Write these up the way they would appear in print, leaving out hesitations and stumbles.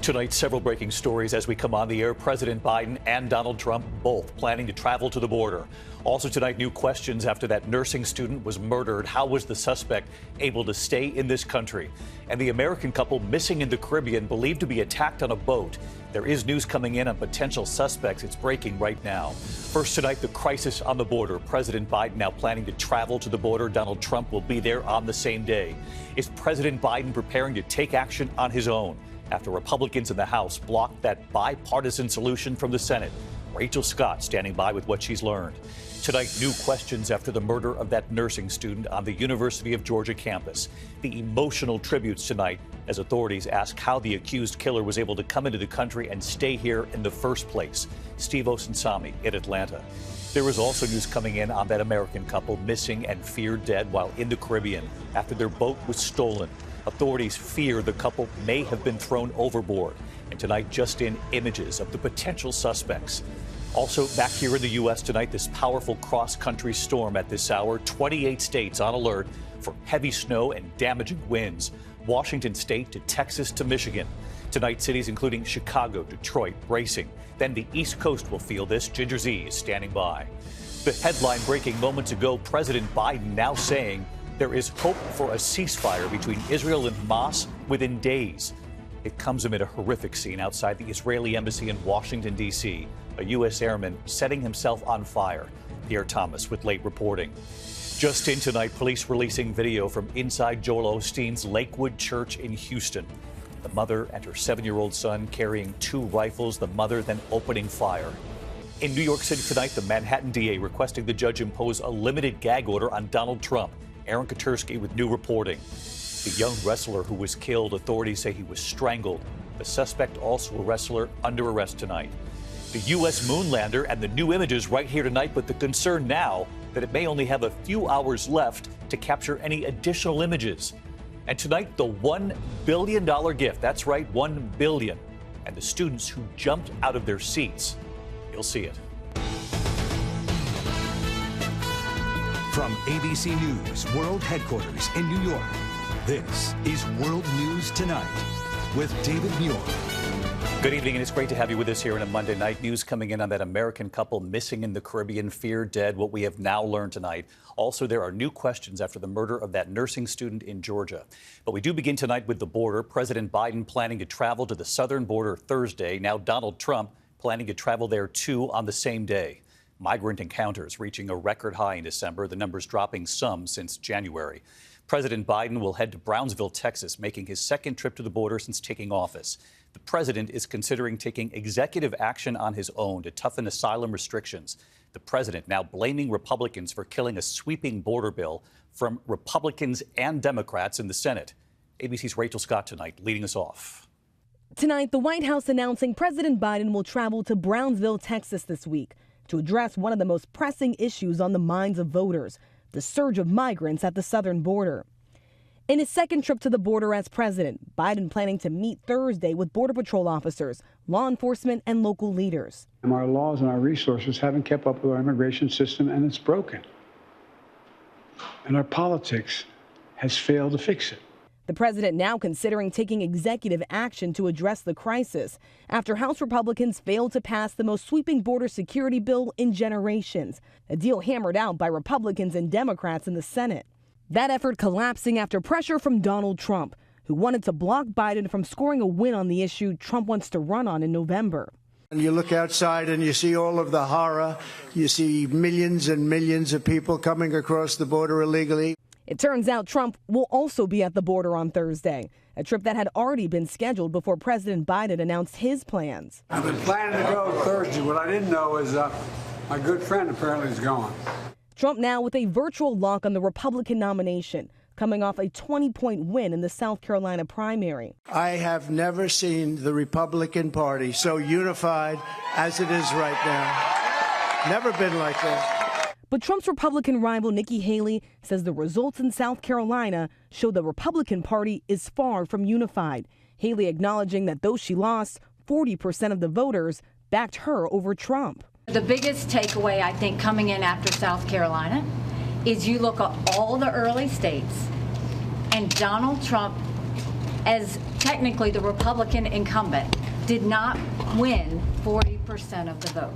Tonight, several breaking stories as we come on the air. President Biden and Donald Trump both planning to travel to the border. Also tonight, new questions after that nursing student was murdered. How was the suspect able to stay in this country? And the American couple missing in the Caribbean, believed to be attacked on a boat. There is news coming in on potential suspects. It's breaking right now. First tonight, the crisis on the border. President Biden now planning to travel to the border. Donald Trump will be there on the same day. Is President Biden preparing to take action on his own after Republicans in the House blocked that bipartisan solution from the Senate? Rachel Scott standing by with what she's learned. Tonight, new questions after the murder of that nursing student on the University of Georgia campus. The emotional tributes tonight as authorities ask how the accused killer was able to come into the country and stay here in the first place. Steve Osensami in Atlanta. There is also news coming in on that American couple missing and feared dead while in the Caribbean after their boat was stolen. Authorities fear the couple may have been thrown overboard. And tonight, just in, images of the potential suspects. Also back here in the U.S. tonight, this powerful cross-country storm at this hour. 28 states on alert for heavy snow and damaging winds. Washington state to Texas to Michigan. Tonight, cities including Chicago, Detroit, bracing. Then the East Coast will feel this. Ginger Z is standing by. The headline breaking moments ago, President Biden now saying there is hope for a ceasefire between Israel and Hamas within days. It comes amid a horrific scene outside the Israeli embassy in Washington, D.C. A U.S. airman setting himself on fire. Pierre Thomas with late reporting. Just in tonight, police releasing video from inside Joel Osteen's Lakewood Church in Houston. The mother and her 7-year-old son carrying 2 rifles, the mother then opening fire. In New York City tonight, the Manhattan DA requesting the judge impose a limited gag order on Donald Trump. Aaron Katursky with new reporting. The young wrestler who was killed, authorities say he was strangled. The suspect, also a wrestler, under arrest tonight. The U.S. moonlander and the new images right here tonight, but the concern now that it may only have a few hours left to capture any additional images. And tonight, the $1 billion gift. That's right, $1 billion. And the students who jumped out of their seats. You'll see it. From ABC News World Headquarters in New York, this is World News Tonight with David Muir. Good evening, and it's great to have you with us here on a Monday night. News coming in on that American couple missing in the Caribbean, feared dead, what we have now learned tonight. Also, there are new questions after the murder of that nursing student in Georgia. But we do begin tonight with the border. President Biden planning to travel to the southern border Thursday. Now Donald Trump planning to travel there, too, on the same day. Migrant encounters reaching a record high in December, the numbers dropping some since January. President Biden will head to Brownsville, Texas, making his second trip to the border since taking office. The president is considering taking executive action on his own to toughen asylum restrictions. The president now blaming Republicans for killing a sweeping border bill from Republicans and Democrats in the Senate. ABC's Rachel Scott tonight leading us off. Tonight, the White House announcing President Biden will travel to Brownsville, Texas this week to address one of the most pressing issues on the minds of voters, the surge of migrants at the southern border. In his second trip to the border as president, Biden planning to meet Thursday with Border Patrol officers, law enforcement, and local leaders. Our laws and our resources haven't kept up with our immigration system, and it's broken. And our politics has failed to fix it. The president now considering taking executive action to address the crisis after House Republicans failed to pass the most sweeping border security bill in generations, a deal hammered out by Republicans and Democrats in the Senate. That effort collapsing after pressure from Donald Trump, who wanted to block Biden from scoring a win on the issue Trump wants to run on in November. And you look outside and you see all of the horror. You see millions and millions of people coming across the border illegally. It turns out Trump will also be at the border on Thursday, a trip that had already been scheduled before President Biden announced his plans. I've been planning to go Thursday. What I didn't know is my good friend apparently is gone. Trump now with a virtual lock on the Republican nomination, coming off a 20-point win in the South Carolina primary. I have never seen the Republican Party so unified as it is right now. Never been like that. But Trump's Republican rival Nikki Haley says the results in South Carolina show the Republican Party is far from unified. Haley acknowledging that though she lost, 40% of the voters backed her over Trump. The biggest takeaway, I think, coming in after South Carolina is you look at all the early states, and Donald Trump as technically the Republican incumbent, did not win 40% of the vote.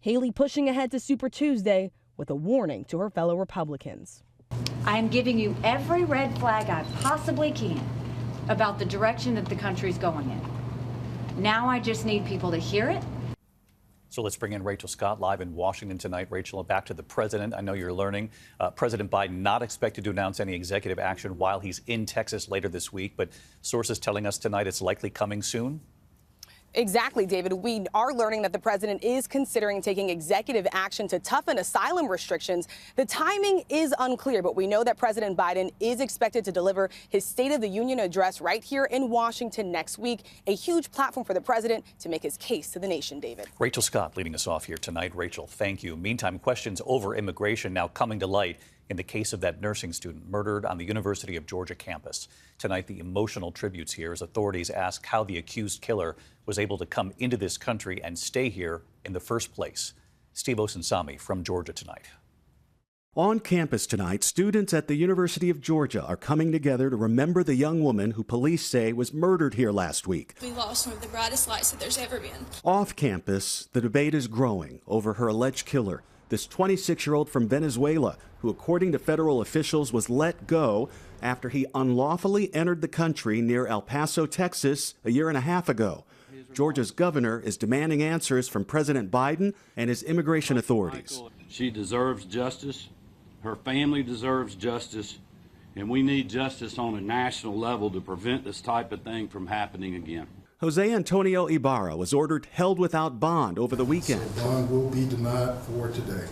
Haley pushing ahead to Super Tuesday with a warning to her fellow Republicans. I am giving you every red flag I possibly can about the direction that the country's going in. Now I just need people to hear it. So let's bring in Rachel Scott live in Washington tonight. Rachel, back to the president. I know you're learning President Biden not expected to announce any executive action while he's in Texas later this week, but sources telling us tonight it's likely coming soon. Exactly, David. We are learning that the president is considering taking executive action to toughen asylum restrictions. The timing is unclear, but we know that President Biden is expected to deliver his State of the Union address right here in Washington next week, a huge platform for the president to make his case to the nation, David. Rachel Scott leading us off here tonight. Rachel, thank you. Meantime, questions over immigration now coming to light in the case of that nursing student murdered on the University of Georgia campus. Tonight, the emotional tributes here as authorities ask how the accused killer was able to come into this country and stay here in the first place. Steve Osteen from Georgia tonight. On campus tonight, students at the University of Georgia are coming together to remember the young woman who police say was murdered here last week. We lost one of the brightest lights that there's ever been. Off campus, the debate is growing over her alleged killer, this 26-year-old from Venezuela, who, according to federal officials, was let go after he unlawfully entered the country near El Paso, Texas, a year and a half ago. Georgia's governor is demanding answers from President Biden and his immigration authorities. She deserves justice. Her family deserves justice. And we need justice on a national level to prevent this type of thing from happening again. Jose Antonio Ibarra was ordered held without bond over the weekend. So bond will be denied for today.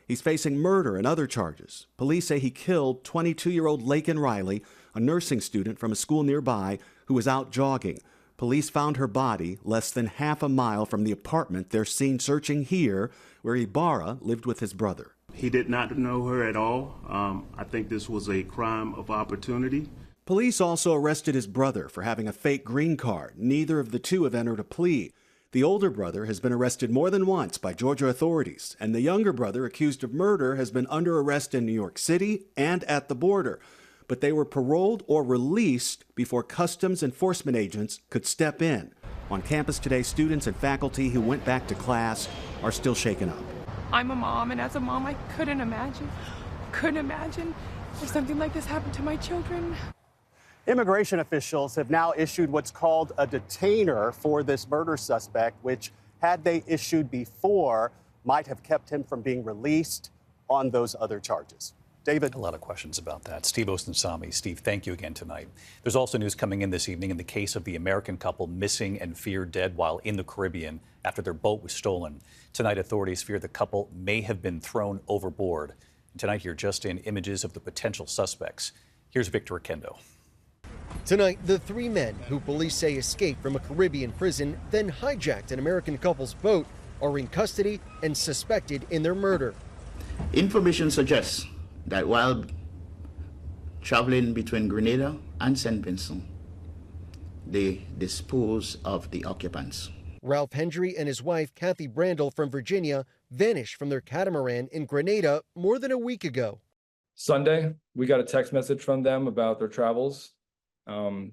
He's facing murder and other charges. Police say he killed 22-year-old Laken Riley, a nursing student from a school nearby who was out jogging. Police found her body less than half a mile from the apartment they're seen searching here, where Ibarra lived with his brother. He did not know her at all. I think this was a crime of opportunity. Police also arrested his brother for having a fake green card. Neither of the two have entered a plea. The older brother has been arrested more than once by Georgia authorities, and the younger brother, accused of murder, has been under arrest in New York City and at the border. But they were paroled or released before customs enforcement agents could step in. On campus today, students and faculty who went back to class are still shaken up. I'm a mom, and as a mom, I couldn't imagine if something like this happened to my children. Immigration officials have now issued what's called a detainer for this murder suspect, which, had they issued before, might have kept him from being released on those other charges. David? A lot of questions about that. Steve Osteen. Steve, thank you again tonight. There's also news coming in this evening in the case of the American couple missing and feared dead while in the Caribbean after their boat was stolen. Tonight, authorities fear the couple may have been thrown overboard. And tonight, here just in, images of the potential suspects. Here's Victor Oquendo. Tonight, the three men who police say escaped from a Caribbean prison, then hijacked an American couple's boat, are in custody and suspected in their murder. Information suggests that while traveling between Grenada and St. Vincent, they disposed of the occupants. Ralph Hendry and his wife, Kathy Brandel from Virginia, vanished from their catamaran in Grenada more than a week ago. Sunday, we got a text message from them about their travels,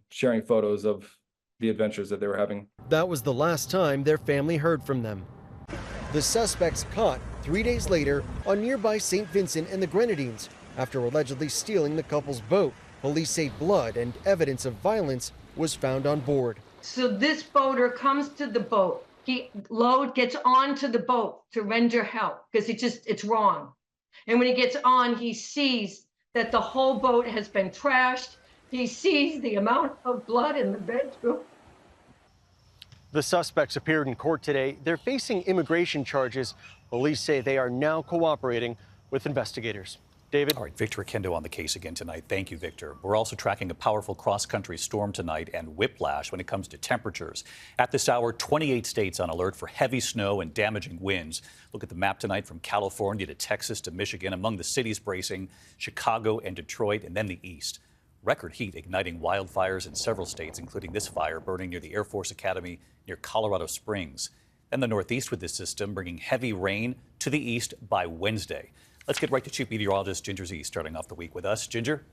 sharing photos of the adventures that they were having. That was the last time their family heard from them. The suspects caught 3 days later on nearby St. Vincent and the Grenadines after allegedly stealing the couple's boat. Police say blood and evidence of violence was found on board. So this boater comes to the boat. Gets onto the boat to render help because it's wrong. And when he gets on, he sees that the whole boat has been trashed. He sees the amount of blood in the bedroom. The suspects appeared in court today. They're facing immigration charges. Police say they are now cooperating with investigators. David? All right, Victor Oquendo on the case again tonight. Thank you, Victor. We're also tracking a powerful cross-country storm tonight and whiplash when it comes to temperatures. At this hour, 28 states on alert for heavy snow and damaging winds. Look at the map tonight from California to Texas to Michigan. Among the cities bracing, Chicago and Detroit, and then the east. Record heat igniting wildfires in several states, including this fire burning near the Air Force Academy near Colorado Springs. Then the northeast with this system bringing heavy rain to the east by Wednesday. Let's get right to Chief Meteorologist Ginger Z starting off the week with us. Ginger?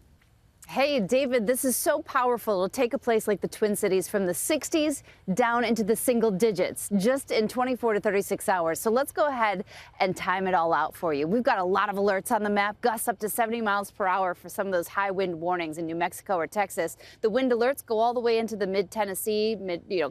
Hey, David, this is so powerful. It'll take a place like the Twin Cities from the 60s down into the single digits, just in 24 to 36 hours. So let's go ahead and time it all out for you. We've got a lot of alerts on the map, gusts up to 70 miles per hour for some of those high wind warnings in New Mexico or Texas. The wind alerts go all the way into the mid-Tennessee,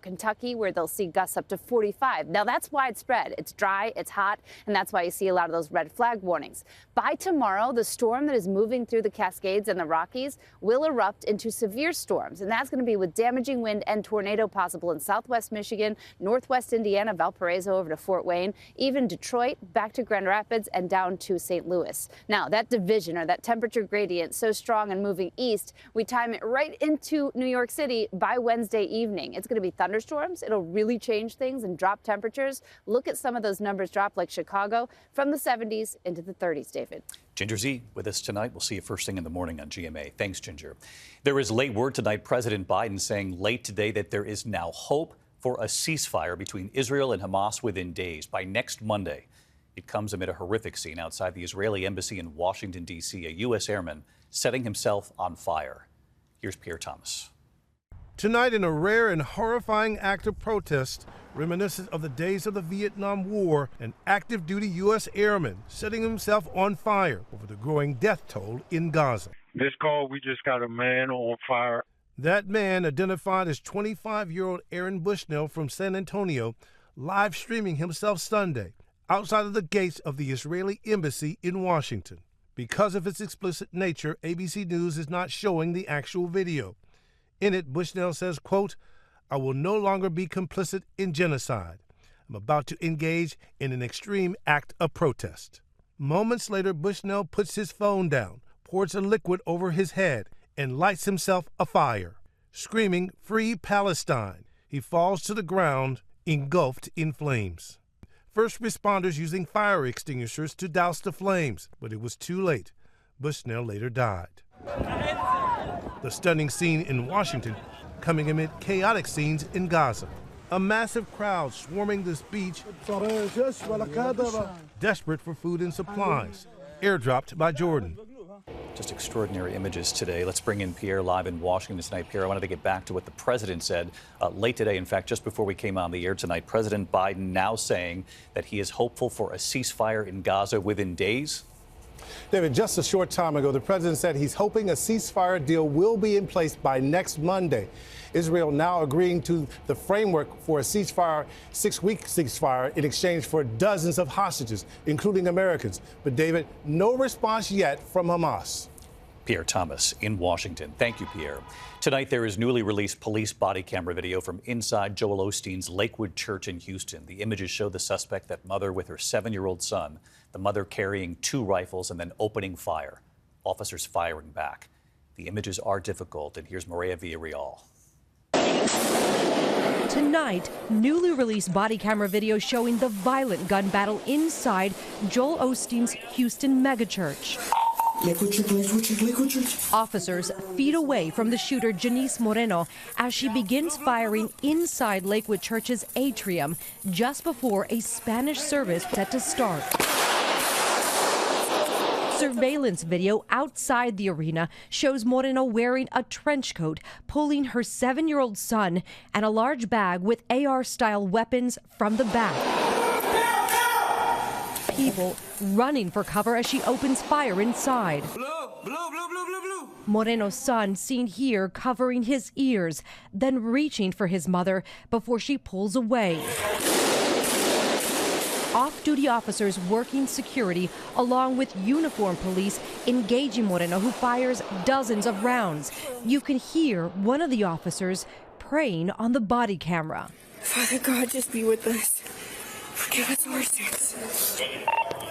Kentucky, where they'll see gusts up to 45. Now, that's widespread. It's dry, it's hot, and that's why you see a lot of those red flag warnings. By tomorrow, the storm that is moving through the Cascades and the Rockies will erupt into severe storms, and that's going to be with damaging wind and tornado possible in southwest Michigan, northwest Indiana, Valparaiso over to Fort Wayne, even Detroit, back to Grand Rapids, and down to St. Louis. Now, that division or that temperature gradient so strong and moving east, we time it right into New York City by Wednesday evening. It's going to be thunderstorms. It'll really change things and drop temperatures. Look at some of those numbers drop, like Chicago, from the 70s into the 30s, David. Ginger Z with us tonight. We'll see you first thing in the morning on GMA. Thanks, Ginger. There is late word tonight. President Biden saying late today that there is now hope for a ceasefire between Israel and Hamas within days, by next Monday. It comes amid a horrific scene outside the Israeli embassy in Washington, D.C., a U.S. airman setting himself on fire. Here's Pierre Thomas. Tonight, in a rare and horrifying act of protest, reminiscent of the days of the Vietnam War, an active duty U.S. airman setting himself on fire over the growing death toll in Gaza. This call, we just got a man on fire. That man, identified as 25-year-old Aaron Bushnell from San Antonio, live streaming himself Sunday outside of the gates of the Israeli embassy in Washington. Because of its explicit nature, ABC News is not showing the actual video. In it, Bushnell says, quote, "I will no longer be complicit in genocide. I'm about to engage in an extreme act of protest." Moments later, Bushnell puts his phone down, pours a liquid over his head, and lights himself afire. Screaming, "Free Palestine!" he falls to the ground, engulfed in flames. First responders using fire extinguishers to douse the flames, but it was too late. Bushnell later died. The stunning scene in Washington coming amid chaotic scenes in Gaza. A massive crowd swarming this beach, desperate for food and supplies, airdropped by Jordan. Just extraordinary images today. Let's bring in Pierre live in Washington tonight. Pierre, I wanted to get back to what the president said late today. In fact, just before we came on the air tonight, President Biden now saying that he is hopeful for a ceasefire in Gaza within days. David, just a short time ago, the president said he's hoping a ceasefire deal will be in place by next Monday. Israel now agreeing to the framework for a ceasefire, 6-week ceasefire, in exchange for dozens of hostages, including Americans. But, David, no response yet from Hamas. Pierre Thomas in Washington. Thank you, Pierre. Tonight, there is newly released police body camera video from inside Joel Osteen's Lakewood Church in Houston. The images show the suspect, that mother with her 7-year-old son, the mother carrying 2 rifles and then opening fire. Officers firing back. The images are difficult, and here's Maria Villarreal. Tonight, newly released body camera video showing the violent gun battle inside Joel Osteen's Houston megachurch. Officers feet away from the shooter, Janice Moreno, as she begins firing inside Lakewood Church's atrium just before a Spanish service set to start. Surveillance video outside the arena shows Moreno wearing a trench coat, pulling her 7-year-old son and a large bag with AR-style weapons from the back. People running for cover as she opens fire inside. Moreno's son seen here covering his ears, then reaching for his mother before she pulls away. Off-duty officers working security along with uniformed police engaging Moreno, who fires dozens of rounds. You can hear one of the officers praying on the body camera. Father God, just be with us. Forgive us our sins.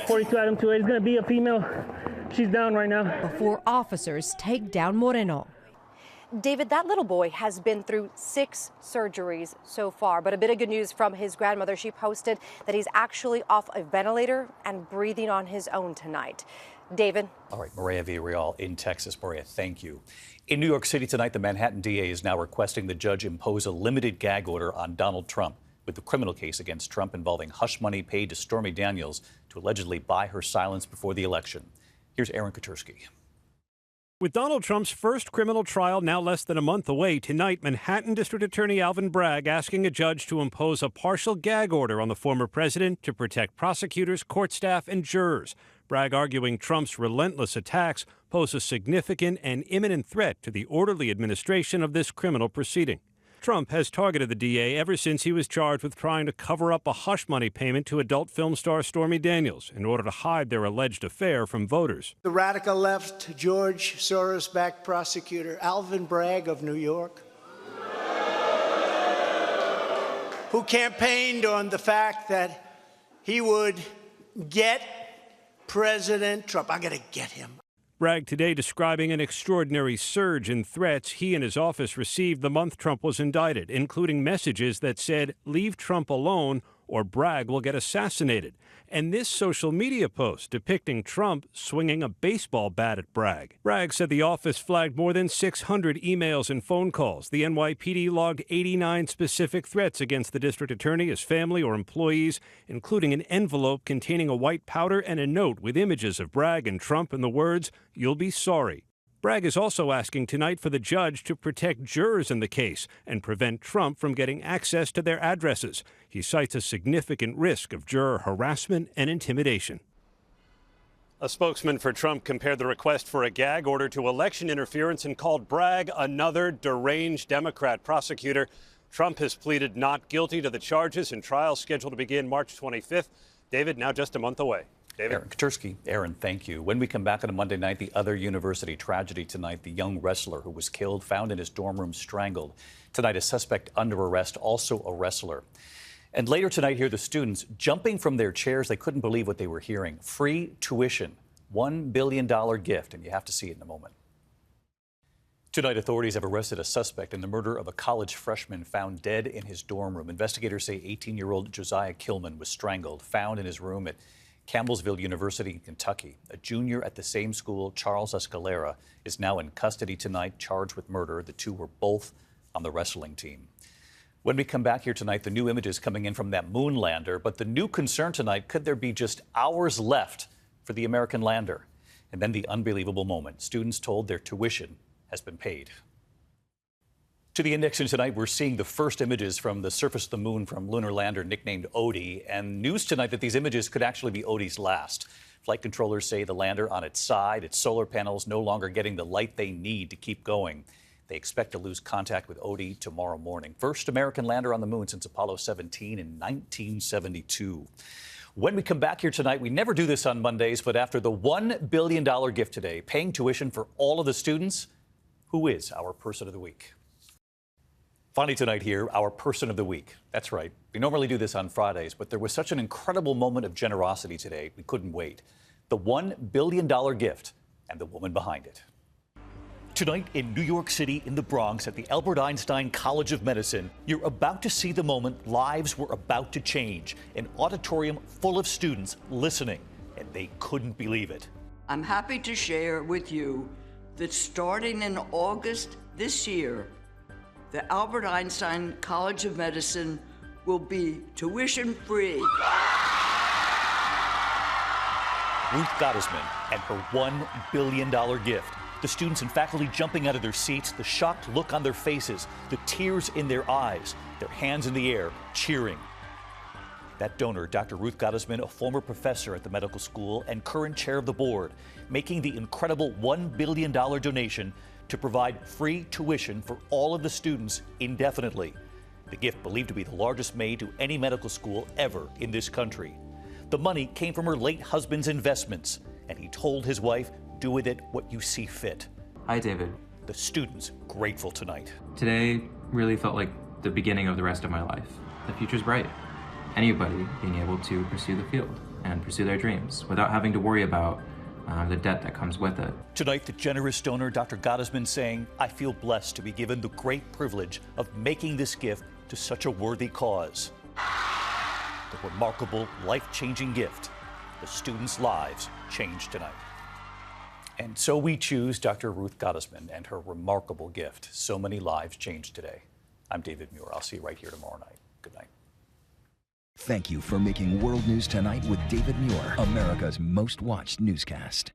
42 item 2 is going to be a female. She's down right now. Before officers take down Moreno. David, that little boy has been through 6 surgeries so far, but a bit of good news from his grandmother. She posted that he's actually off a ventilator and breathing on his own tonight. David. All right, Maria Villarreal in Texas. Maria, thank you. In New York City tonight, the Manhattan DA is now requesting the judge impose a limited gag order on Donald Trump with the criminal case against Trump involving hush money paid to Stormy Daniels to allegedly buy her silence before the election. Here's Aaron Katursky. With Donald Trump's first criminal trial now less than a month away, tonight Manhattan District Attorney Alvin Bragg asking a judge to impose a partial gag order on the former president to protect prosecutors, court staff, and jurors. Bragg arguing Trump's relentless attacks pose a significant and imminent threat to the orderly administration of this criminal proceeding. Trump has targeted the DA ever since he was charged with trying to cover up a hush money payment to adult film star Stormy Daniels in order to hide their alleged affair from voters. The radical left, George Soros-backed prosecutor Alvin Bragg of New York, who campaigned on the fact that he would get President Trump. I'm going to get him. Bragg today describing an extraordinary surge in threats he and his office received the month Trump was indicted, including messages that said, "Leave Trump alone or Bragg will get assassinated." And this social media post depicting Trump swinging a baseball bat at Bragg. Bragg said the office flagged more than 600 emails and phone calls. The NYPD logged 89 specific threats against the district attorney, his family, or employees, including an envelope containing a white powder and a note with images of Bragg and Trump and the words, "You'll be sorry." Bragg is also asking tonight for the judge to protect jurors in the case and prevent Trump from getting access to their addresses. He cites a significant risk of juror harassment and intimidation. A spokesman for Trump compared the request for a gag order to election interference and called Bragg another deranged Democrat prosecutor. Trump has pleaded not guilty to the charges and trial scheduled to begin March 25th. David, now just a month away. David? Aaron Katursky. Aaron, thank you. When we come back on a Monday night, the other university tragedy tonight, the young wrestler who was killed, found in his dorm room strangled. Tonight, a suspect under arrest, also a wrestler. And later tonight, here the students jumping from their chairs. They couldn't believe what they were hearing. Free tuition, $1 billion gift, and you have to see it in a moment. Tonight, authorities have arrested a suspect in the murder of a college freshman found dead in his dorm room. Investigators say 18-year-old Josiah Kilman was strangled, found in his room at Campbellsville University in Kentucky. A junior at the same school, Charles Escalera, is now in custody tonight, charged with murder. The two were both on the wrestling team. When we come back here tonight, the new images coming in from that moon lander. But the new concern tonight, could there be just hours left for the American lander? And then the unbelievable moment. Students told their tuition has been paid. To the index tonight, we're seeing the first images from the surface of the moon from lunar lander nicknamed Odie, and news tonight that these images could actually be Odie's last. Flight controllers say the lander on its side, its solar panels no longer getting the light they need to keep going. They expect to lose contact with Odie tomorrow morning. First American lander on the moon since Apollo 17 in 1972. When we come back here tonight, we never do this on Mondays, but after the $1 billion gift today, paying tuition for all of the students, who is our person of the week? Finally tonight here, our person of the week. That's right. We normally do this on Fridays, but there was such an incredible moment of generosity today, we couldn't wait. The $1 billion gift and the woman behind it. Tonight in New York City in the Bronx at the Albert Einstein College of Medicine, you're about to see the moment lives were about to change. An auditorium full of students listening, and they couldn't believe it. I'm happy to share with you that starting in August this year, the Albert Einstein College of Medicine will be tuition-free. Ruth Gottesman and her $1 billion gift. The students and faculty jumping out of their seats, the shocked look on their faces, the tears in their eyes, their hands in the air, cheering. That donor, Dr. Ruth Gottesman, a former professor at the medical school and current chair of the board, making the incredible $1 billion donation to provide free tuition for all of the students indefinitely. The gift believed to be the largest made to any medical school ever in this country. The money came from her late husband's investments, and he told his wife, "Do with it what you see fit." Hi, David. The students grateful tonight. Today really felt like the beginning of the rest of my life. The future's bright. Anybody being able to pursue the field and pursue their dreams without having to worry about the debt that comes with it. Tonight, the generous donor, Dr. Gottesman, saying, "I feel blessed to be given the great privilege of making this gift to such a worthy cause." The remarkable, life-changing gift. The students' lives changed tonight. And so we choose Dr. Ruth Gottesman and her remarkable gift. So many lives changed today. I'm David Muir. I'll see you right here tomorrow night. Good night. Thank you for making World News Tonight with David Muir, America's most watched newscast.